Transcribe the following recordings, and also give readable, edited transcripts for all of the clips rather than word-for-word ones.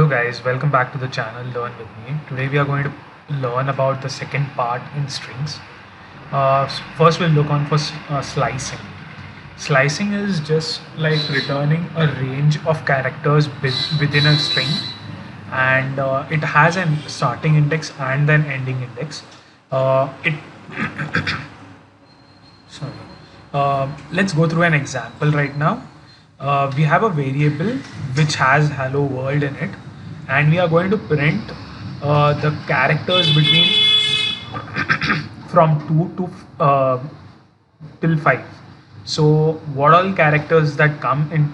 guys, welcome back to the channel Learn With Me. Today we are going to learn about the second part in strings. First we'll look on for slicing. Slicing is just like returning a range of characters within a string, and it has an starting index and an ending index. It Sorry. Let's go through an example right now. We have a variable which has hello world in it, and we are going to print the characters between from 2 to till 5. So what all characters that come in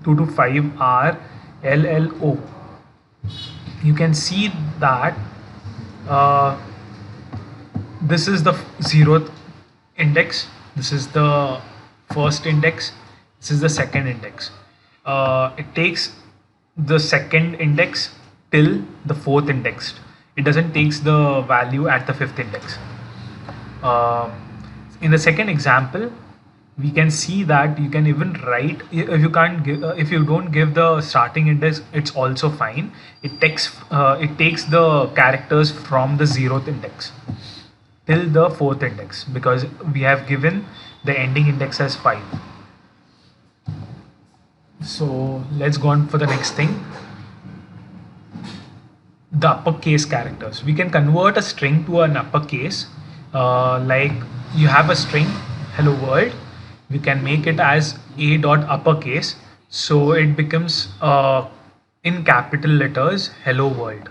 2 to 5 are LLO. You can see that this is the zeroth index, this is the first index, this is the second index. It takes the second index till the fourth index. It doesn't takes the value at the fifth index. In the second example, we can see that you can even write, if you can't give, if you don't give the starting index, it's also fine. It takes the characters from the zeroth index till the fourth index, because we have given the ending index as 5. So let's go on for the next thing. The uppercase characters. We can convert a string to an uppercase. Like you have a string hello world, we can make it as a dot uppercase, so it becomes in capital letters hello world.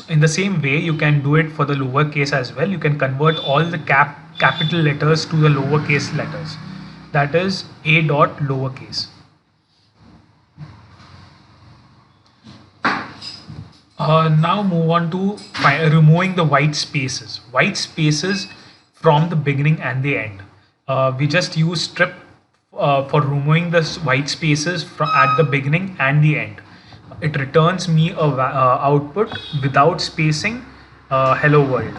In the same way, you can do it for the lowercase as well. You can convert all the capital letters to the lowercase letters. That is a dot lowercase. Now move on to removing the white spaces. White spaces from the beginning and the end. We just use strip for removing the white spaces from at the beginning and the end. It returns me a output without spacing, hello world.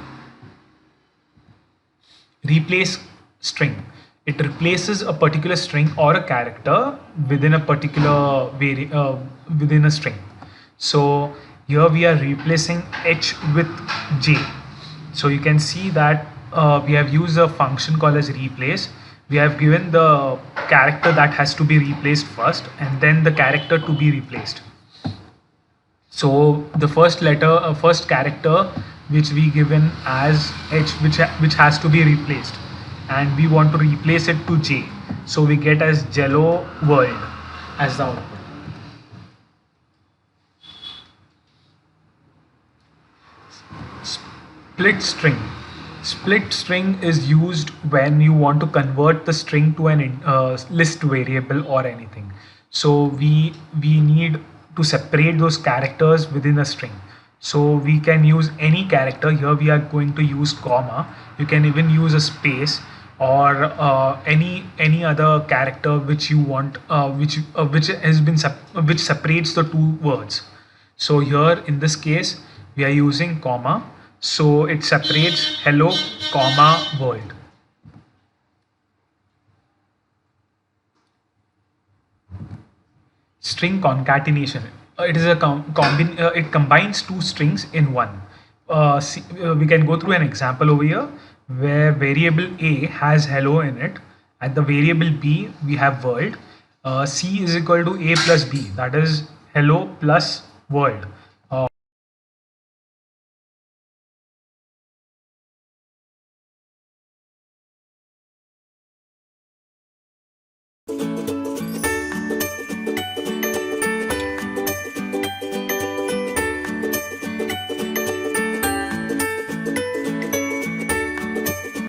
Replace string. It replaces a particular string or a character within a particular within a string. So here we are replacing H with J. So you can see that we have used a function called as replace. We have given the character that has to be replaced first, and then the character to be replaced. So the first letter, first character which we given as H, which has to be replaced, and we want to replace it to J. So we get as Jello world as the output. Split string. Split string is used when you want to convert the string to an list variable or anything. So we need to separate those characters within a string. So we can use any character. Here we are going to use comma. You can even use a space or any other character which you want, which separates the two words. So here in this case we are using comma, so it separates hello comma world. String concatenation. It is a it combines two strings in one. We can go through an example over here where variable A has hello in it. At the variable B we have world. C is equal to A plus B, that is hello plus world.